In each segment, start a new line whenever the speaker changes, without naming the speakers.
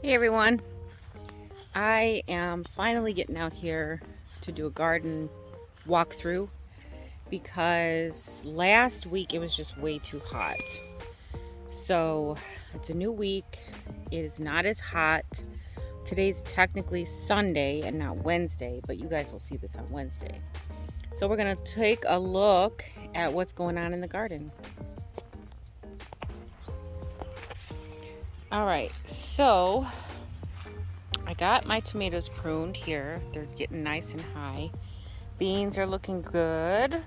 Hey everyone, I am finally getting out here to do a garden walkthrough because last week it was just way too hot. So it's a new week, it is not as hot. Today's technically Sunday and not Wednesday, but you guys will see this on Wednesday. So we're gonna take a look at what's going on in the garden. All right, so I got my tomatoes pruned here. They're getting nice and high. Beans are looking good.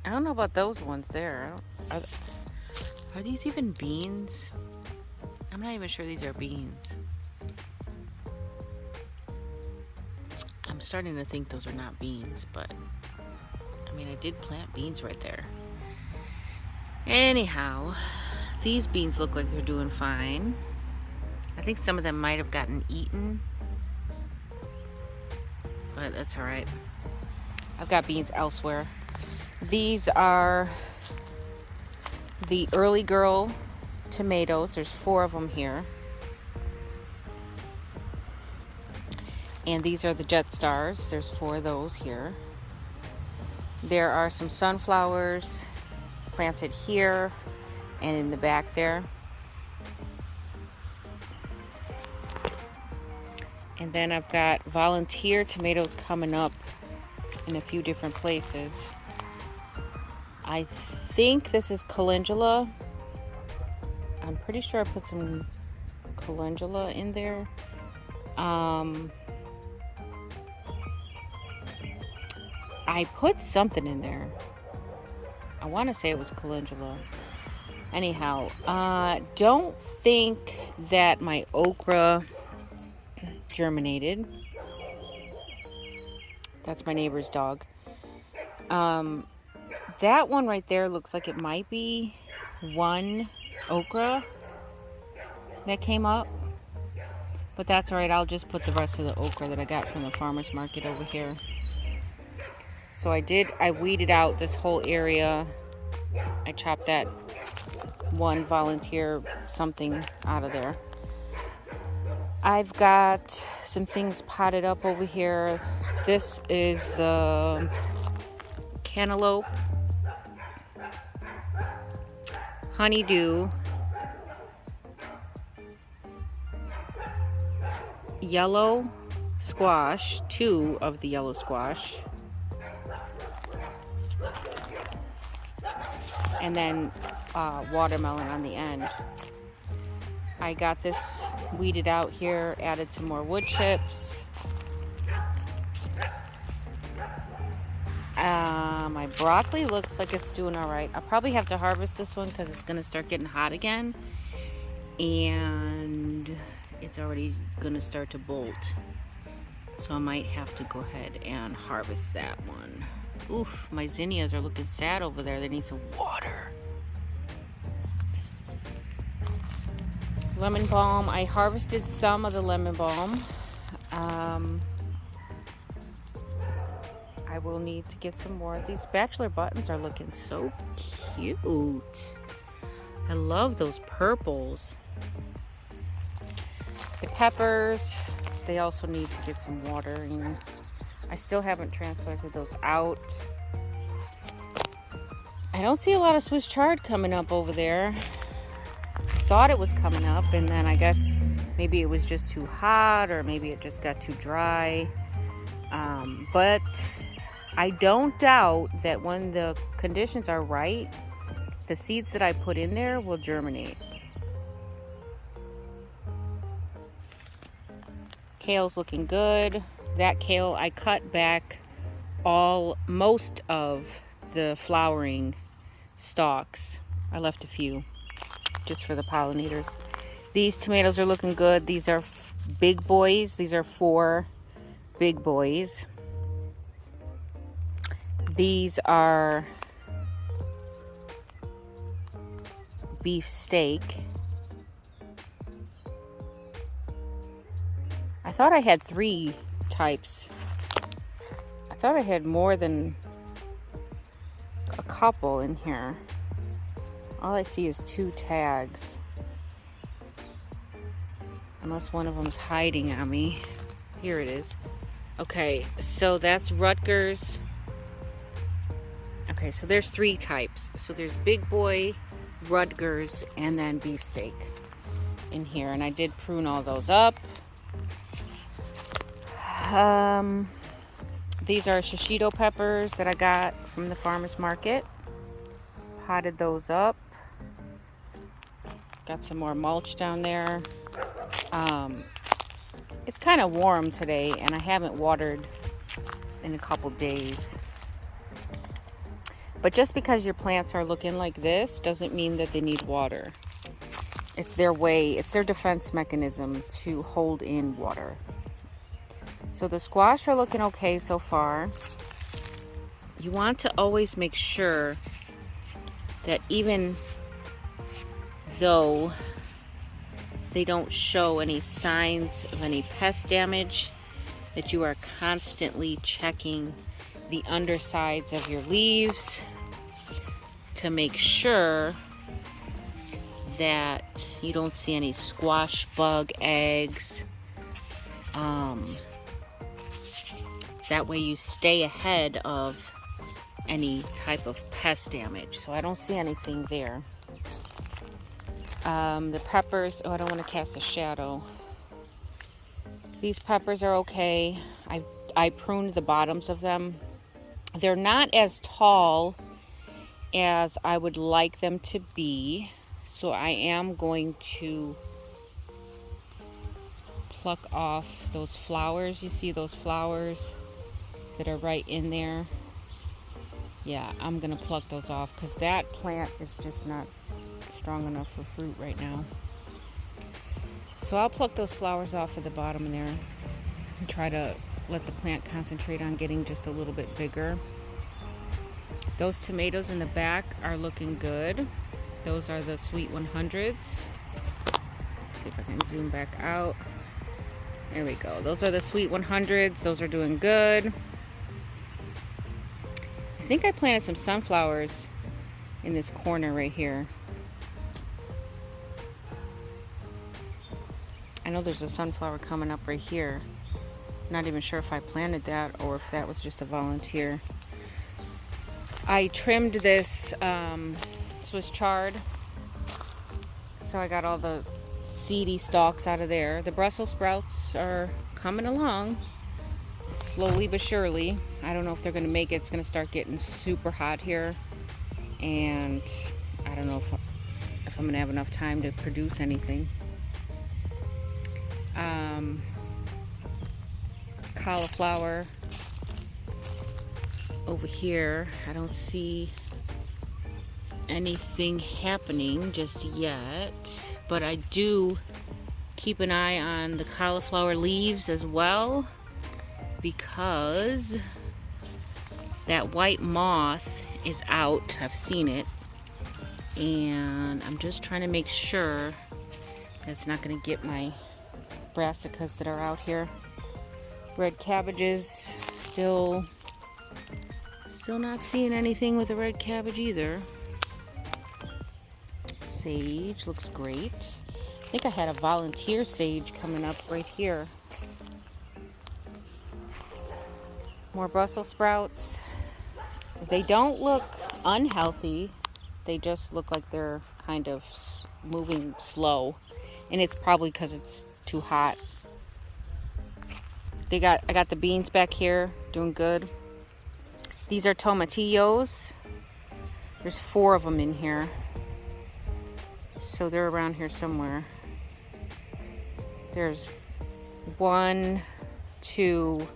I don't know about those ones there. Are these even beans? I'm not even sure these are beans. I'm starting to think those are not beans, but I mean, I did plant beans right there. Anyhow, these beans look like they're doing fine. I think some of them might have gotten eaten, but that's all right. I've got beans elsewhere. These are the early girl tomatoes. There's 4 of them here. And these are the jet stars. There's 4 of those here. There are some sunflowers planted here and in the back there. And then I've got volunteer tomatoes coming up in a few different places. I think this is calendula. I'm pretty sure I put some calendula in there. I put something in there. I want to say it was calendula. Anyhow, don't think that my okra germinated. That's my neighbor's dog. That one right there looks like it might be one okra that came up, but that's all right. I'll just put the rest of the okra that I got from the farmer's market over here. So I weeded out this whole area. I chopped that one volunteer something out of there. I've got some things potted up over here. This is the cantaloupe, honeydew, yellow squash, 2 of the yellow squash, and then watermelon on the end. I got this weeded out here, added some more wood chips. My broccoli looks like it's doing all right. I'll probably have to harvest this one because it's going to start getting hot again. And it's already going to start to bolt. So I might have to go ahead and harvest that one. Oof, my zinnias are looking sad over there. They need some water. Lemon balm. I harvested some of the lemon balm. I will need to get some more. These bachelor buttons are looking so cute. I love those purples. The peppers, they also need to get some watering. I still haven't transplanted those out. I don't see a lot of Swiss chard coming up over there. Thought it was coming up, and then I guess maybe it was just too hot, or maybe it just got too dry. But I don't doubt that when the conditions are right, the seeds that I put in there will germinate. Kale's looking good. That kale, I cut back most of the flowering stalks. I left a few just for the pollinators. These tomatoes are looking good. These are big boys. These are 4 big boys. These are beef steak. I thought I had 3 types. I thought I had more than a couple in here. All I see is 2 tags. Unless one of them's hiding on me. Here it is. Okay, so that's Rutgers. Okay, so there's 3 types. So there's Big Boy, Rutgers, and then beefsteak in here. And I did prune all those up. These are shishito peppers that I got from the farmer's market. Potted those up. Got some more mulch down there. It's kind of warm today, and I haven't watered in a couple days. But just because your plants are looking like this doesn't mean that they need water. It's their way, it's their defense mechanism to hold in water. So the squash are looking okay so far. You want to always make sure that even though they don't show any signs of any pest damage, that you are constantly checking the undersides of your leaves to make sure that you don't see any squash bug eggs. That way you stay ahead of any type of pest damage. So I don't see anything there. The peppers, oh, I don't want to cast a shadow. These peppers are okay. I pruned the bottoms of them. They're not as tall as I would like them to be. So I am going to pluck off those flowers. You see those flowers that are right in there? Yeah, I'm going to pluck those off because that plant is just not strong enough for fruit right now. So I'll pluck those flowers off at the bottom in there and try to let the plant concentrate on getting just a little bit bigger. Those tomatoes in the back are looking good. Those are the sweet 100s. Let's see if I can zoom back out. There we go. Those are the sweet 100s. Those are doing good. I think I planted some sunflowers in this corner right here. I know there's a sunflower coming up right here. Not even sure if I planted that or if that was just a volunteer. I trimmed this Swiss chard, so I got all the seedy stalks out of there. The Brussels sprouts are coming along, slowly but surely. I don't know if they're going to make it. It's going to start getting super hot here, and I don't know if I'm going to have enough time to produce anything. Cauliflower over here, I don't see anything happening just yet, but I do keep an eye on the cauliflower leaves as well, because that white moth is out. I've seen it, and I'm just trying to make sure that's not going to get my brassicas that are out here. Red cabbages, still not seeing anything with the red cabbage either. Sage looks great. I think I had a volunteer sage coming up right here. More Brussels sprouts. They don't look unhealthy. They just look like they're kind of moving slow. And it's probably because it's too hot. I got the beans back here, doing good. These are tomatillos. There's 4 of them in here. So they're around here somewhere. There's 1, 2,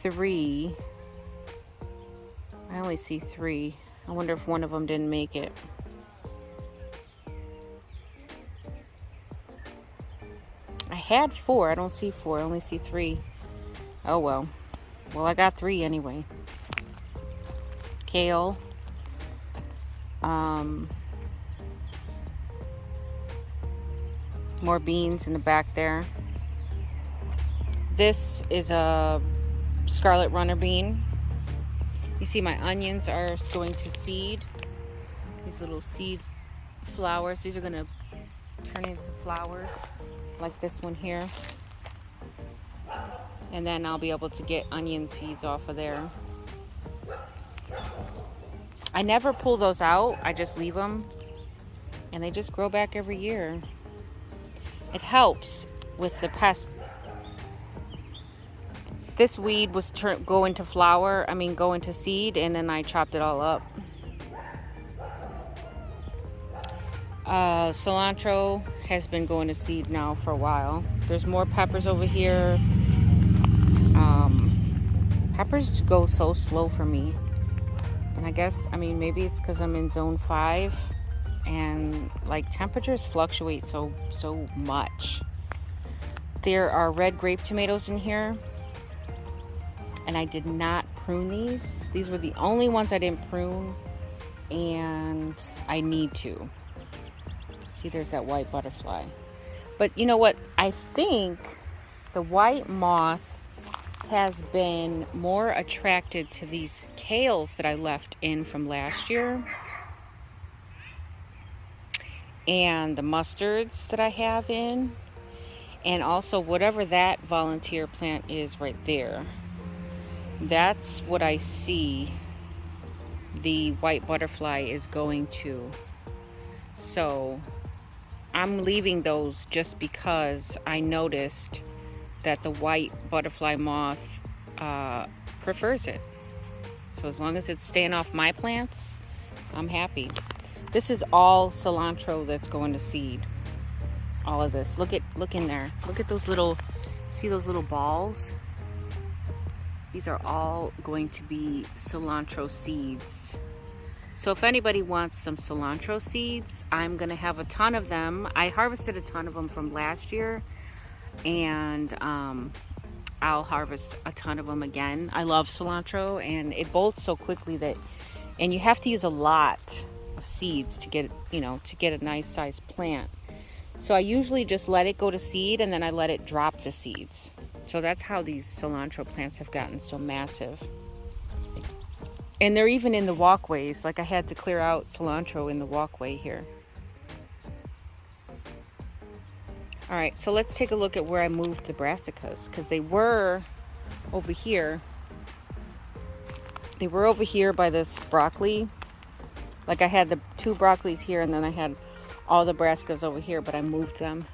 3. I only see 3. I wonder if one of them didn't make it. I had 4. I don't see 4. I only see 3. Oh well. Well, I got 3 anyway. Kale. More beans in the back there. This is a scarlet runner bean. You see my onions are going to seed. These little seed flowers. These are going to turn into flowers. like this one here. And then I'll be able to get onion seeds off of there. I never pull those out, I just leave them. And they just grow back every year. It helps with the pest. This weed was go into seed, and then I chopped it all up. Cilantro has been going to seed now for a while. There's more peppers over here. Peppers go so slow for me. And I guess, maybe it's because I'm in zone 5 and like temperatures fluctuate so much. There are red grape tomatoes in here. And I did not prune these. These were the only ones I didn't prune. And I need to. See, there's that white butterfly. But you know what? I think the white moth has been more attracted to these kales that I left in from last year. And the mustards that I have in. And also whatever that volunteer plant is right there. That's what I see the white butterfly is going to. So I'm leaving those just because I noticed that the white butterfly moth prefers it. So as long as it's staying off my plants, I'm happy. This is all cilantro that's going to seed. All of this. Look in there. Look at those little, see those little balls? These are all going to be cilantro seeds. So if anybody wants some cilantro seeds, I'm gonna have a ton of them. I harvested a ton of them from last year, and I'll harvest a ton of them again. I love cilantro, and it bolts so quickly and you have to use a lot of seeds to get, to get a nice sized plant. So I usually just let it go to seed, and then I let it drop the seeds. So that's how these cilantro plants have gotten so massive. And they're even in the walkways. Like I had to clear out cilantro in the walkway here. All right, so let's take a look at where I moved the brassicas, because they were over here. They were over here by this broccoli. Like I had the 2 broccolis here, and then I had all the brassicas over here, but I moved them.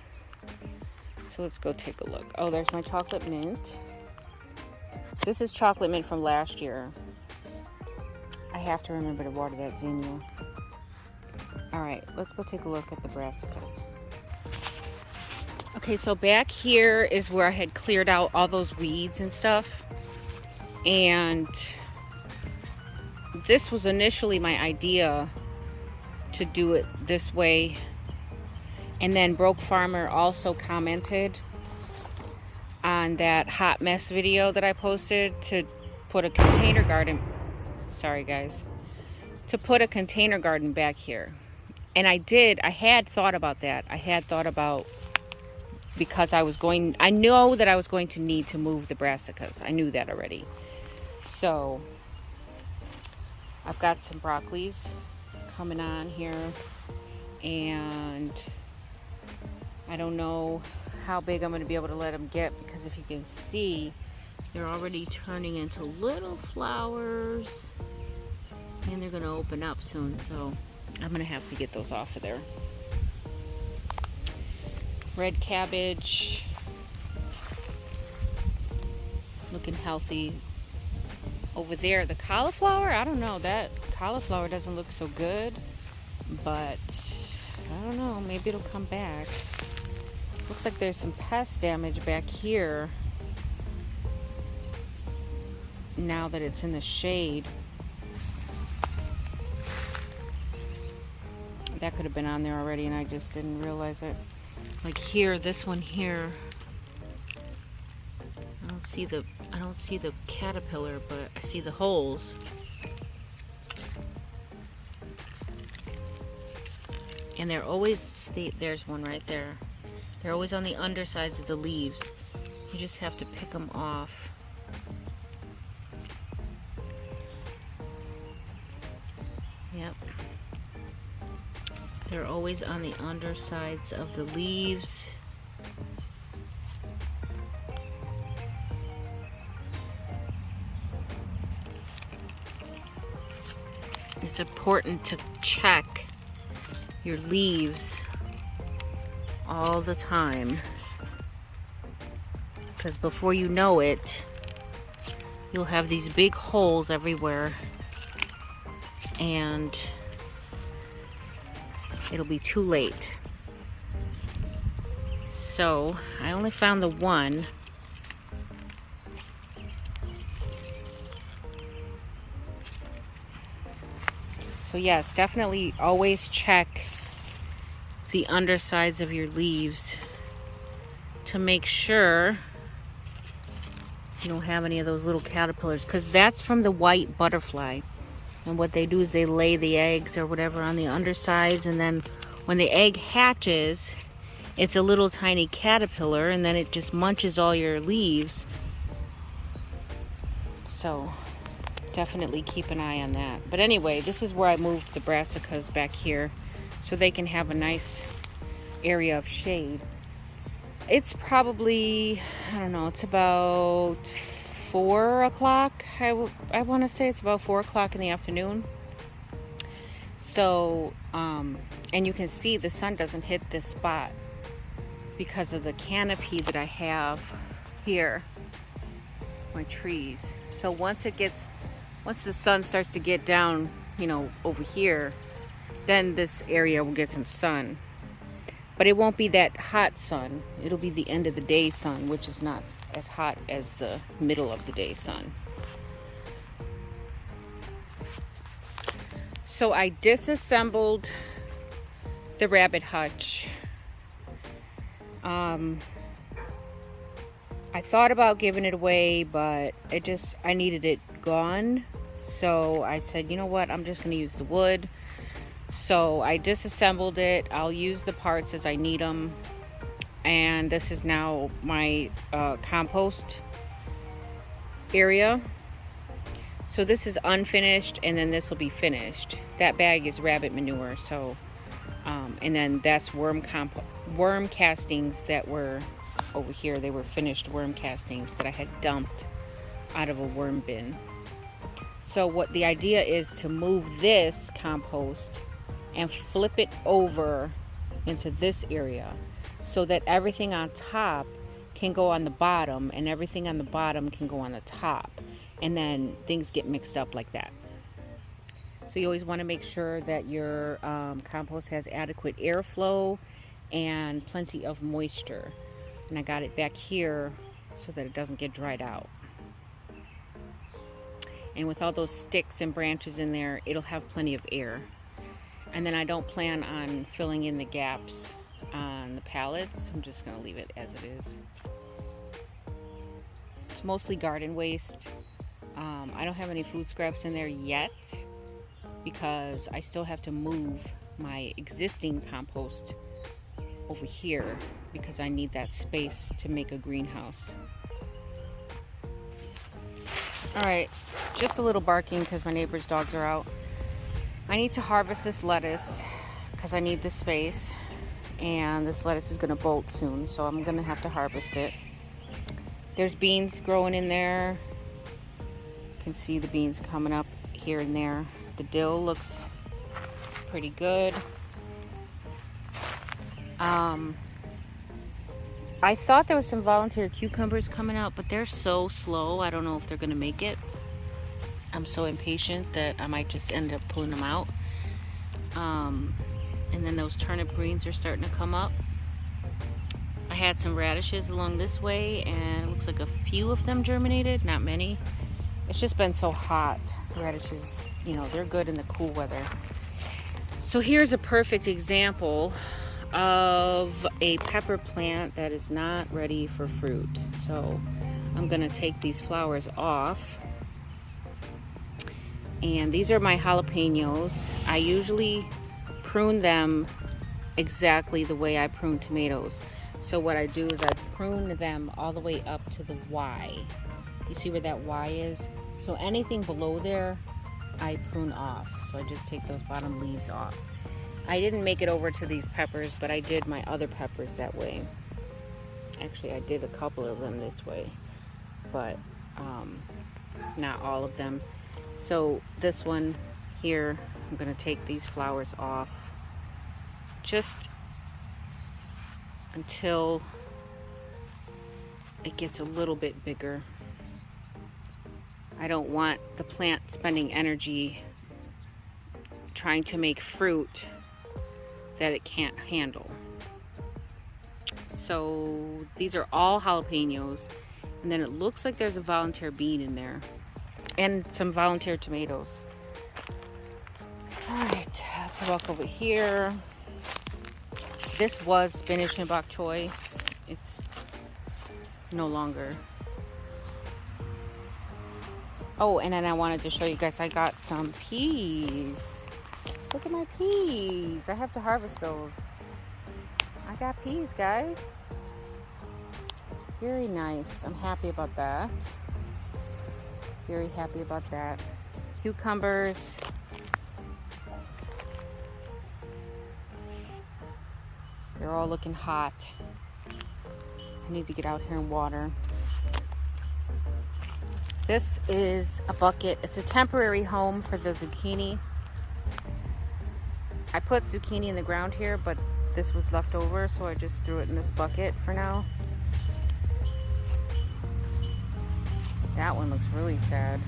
So let's go take a look. Oh, there's my chocolate mint. This is chocolate mint from last year. I have to remember to water that zinnia. All right, let's go take a look at the brassicas. Okay, so back here is where I had cleared out all those weeds and stuff. And this was initially my idea to do it this way. And then Broke Farmer also commented on that hot mess video that I posted to put a container garden. Sorry guys. To put a container garden back here. And I had thought about that. Because I know that I was going to need to move the brassicas. I knew that already. So I've got some broccolis coming on here, and I don't know how big I'm going to be able to let them get, because if you can see, they're already turning into little flowers, and they're going to open up soon, so I'm going to have to get those off of there. Red cabbage, looking healthy. Over there, the cauliflower, I don't know, that cauliflower doesn't look so good, but I don't know, maybe it'll come back. Looks like there's some pest damage back here now that it's in the shade. That could have been on there already and I just didn't realize it. Like here, this one here, I don't see the caterpillar, but I see the holes. And they're always, there's one right there. They're always on the undersides of the leaves. You just have to pick them off. Yep. They're always on the undersides of the leaves. It's important to check your leaves all the time, because before you know it, you'll have these big holes everywhere and it'll be too late. So I only found the one. So yes, definitely always check the undersides of your leaves to make sure you don't have any of those little caterpillars, because that's from the white butterfly. And what they do is they lay the eggs or whatever on the undersides, and then when the egg hatches, it's a little tiny caterpillar, and then it just munches all your leaves. So definitely keep an eye on that. But anyway, this is where I moved the brassicas back here so they can have a nice area of shade. It's probably, I don't know, it's about 4 o'clock. I want to say it's about 4 o'clock in the afternoon. So, and you can see the sun doesn't hit this spot because of the canopy that I have here, my trees. So once the sun starts to get down, you know, over here, then this area will get some sun. But it won't be that hot sun. It'll be the end of the day sun, which is not as hot as the middle of the day sun. So I disassembled the rabbit hutch. I thought about giving it away, but I needed it gone. So I said, you know what, I'm just going to use the wood. So I disassembled it. I'll use the parts as I need them. And this is now my compost area. So this is unfinished, and then this will be finished. That bag is rabbit manure. So, and then that's worm castings that were over here. They were finished worm castings that I had dumped out of a worm bin. So what the idea is to move this compost and flip it over into this area so that everything on top can go on the bottom and everything on the bottom can go on the top, and then things get mixed up like that. So you always want to make sure that your compost has adequate airflow and plenty of moisture. And I got it back here so that it doesn't get dried out. And with all those sticks and branches in there, it'll have plenty of air. And then I don't plan on filling in the gaps on the pallets. I'm just going to leave it as it is. It's mostly garden waste. I don't have any food scraps in there yet because I still have to move my existing compost over here because I need that space to make a greenhouse. Alright, just a little barking because my neighbor's dogs are out. I need to harvest this lettuce because I need the space, and this lettuce is going to bolt soon, so I'm going to have to harvest it. There's beans growing in there. You can see the beans coming up here and there. The dill looks pretty good. I thought there was some volunteer cucumbers coming out, but they're so slow. I don't know if they're going to make it. I'm so impatient that I might just end up pulling them out. And then those turnip greens are starting to come up. I had some radishes along this way, and it looks like a few of them germinated, not many. It's just been so hot. Radishes, you know, they're good in the cool weather. So here's a perfect example of a pepper plant that is not ready for fruit. So I'm gonna take these flowers off. And these are my jalapenos. I usually prune them exactly the way I prune tomatoes. So what I do is I prune them all the way up to the Y. You see where that Y is? So anything below there, I prune off. So I just take those bottom leaves off. I didn't make it over to these peppers, but I did my other peppers that way. Actually, I did a couple of them this way, but not all of them. So this one here, I'm going to take these flowers off just until it gets a little bit bigger. I don't want the plant spending energy trying to make fruit that it can't handle. So these are all jalapenos, and then it looks like there's a volunteer bean in there and some volunteer tomatoes. All right, let's walk over here. This was spinach and bok choy. It's no longer. Oh, and then I wanted to show you guys, I got some peas. Look at my peas. I have to harvest those. I got peas, guys. Very nice. I'm happy about that. Very happy about that. Cucumbers. They're all looking hot. I need to get out here and water. This is a bucket. It's a temporary home for the zucchini. I put zucchini in the ground here, but this was left over, so I just threw it in this bucket for now. That one looks really sad.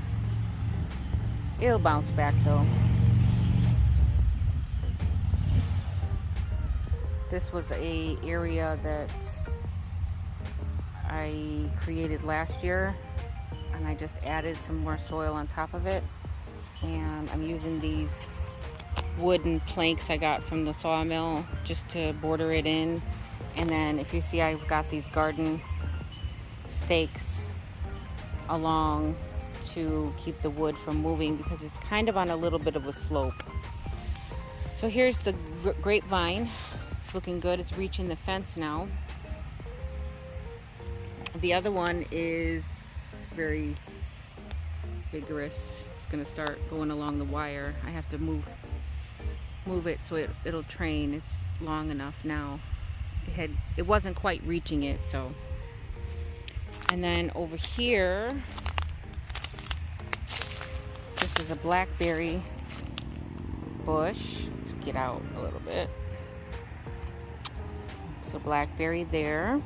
It'll bounce back though. This was a area that I created last year, and I just added some more soil on top of it. And I'm using these wooden planks I got from the sawmill just to border it in. And then if you see, I've got these garden stakes along to keep the wood from moving because it's kind of on a little bit of a slope. So here's the grapevine. It's looking good. It's reaching the fence now. The other one is very vigorous. It's going to start going along the wire. I have to move it so it'll train. It's long enough now. It wasn't quite reaching it, so. And then over here, this is a blackberry bush. Let's get out a little bit. It's a blackberry there.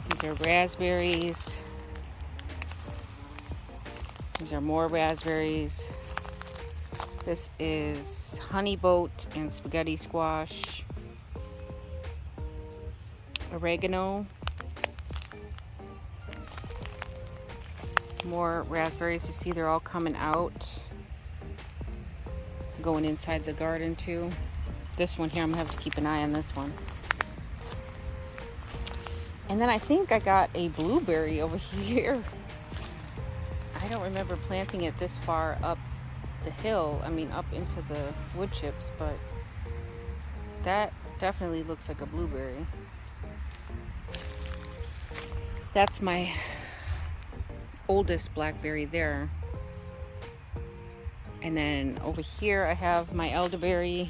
These are raspberries. These are more raspberries. This is honey boat and spaghetti squash. Oregano. More raspberries. You see they're all coming out. Going inside the garden too. This one here, I'm gonna have to keep an eye on this one. And then I think I got a blueberry over here. I don't remember planting it this far up the hill. I mean, up into the wood chips, but that definitely looks like a blueberry. That's my oldest blackberry there. And then over here I have my elderberry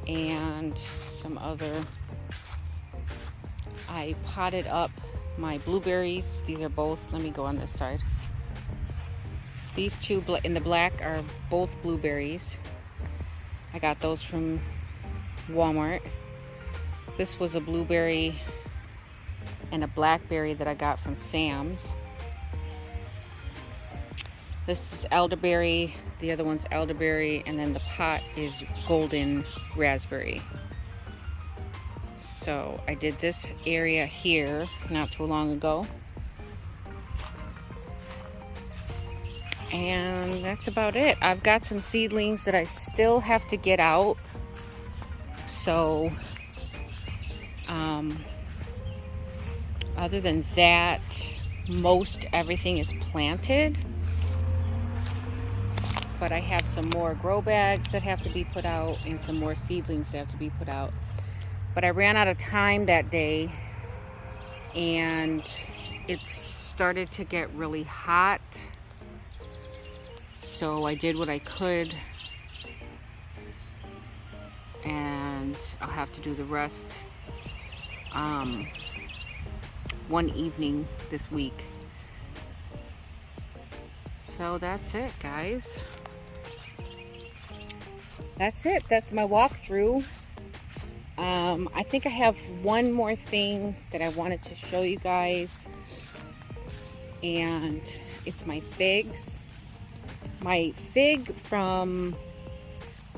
and some other. I potted up my blueberries. These are both, let me go on this side. These two in the black are both blueberries. I got those from Walmart. This was a blueberry and a blackberry that I got from Sam's. This is elderberry, the other one's elderberry, and then the pot is golden raspberry. So I did this area here not too long ago. And that's about it. I've got some seedlings that I still have to get out. So, other than that, most everything is planted. But I have some more grow bags that have to be put out and some more seedlings that have to be put out. But I ran out of time that day, and it started to get really hot. So I did what I could, and I'll have to do the rest one evening this week. So that's it, guys. That's it. That's my walkthrough. I think I have one more thing that I wanted to show you guys, and it's my figs. My fig from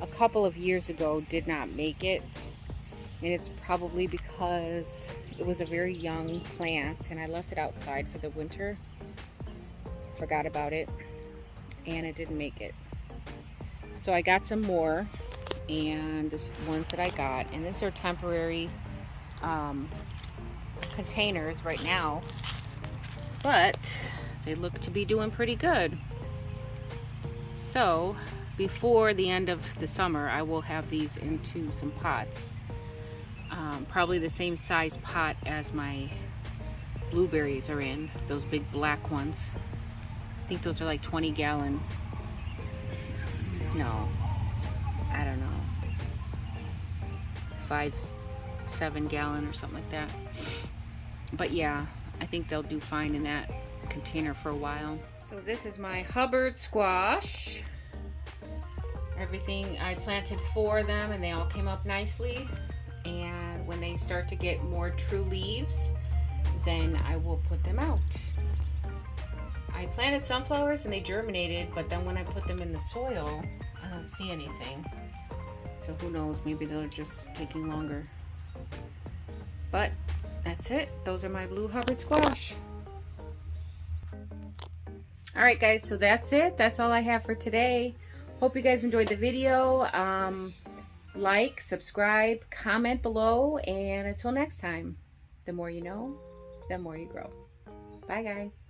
a couple of years ago did not make it, and it's probably because it was a very young plant and I left it outside for the winter, forgot about it, and it didn't make it. So I got some more, and this is the ones that I got, and these are temporary containers right now, but they look to be doing pretty good. So before the end of the summer, I will have these into some pots, probably the same size pot as my blueberries are in, those big black ones. I think those are like 20 gallon. No, I don't know, 5-7 gallon or something like that. But yeah, I think they'll do fine in that container for a while. So this is my Hubbard squash. Everything, I planted 4 of them and they all came up nicely. And when they start to get more true leaves, then I will put them out. I planted sunflowers and they germinated, but then when I put them in the soil, I don't see anything. So who knows, maybe they're just taking longer. But that's it. Those are my blue Hubbard squash. Alright guys, so that's it. That's all I have for today. Hope you guys enjoyed the video. Like, subscribe, comment below, and until next time, the more you know, the more you grow. Bye guys.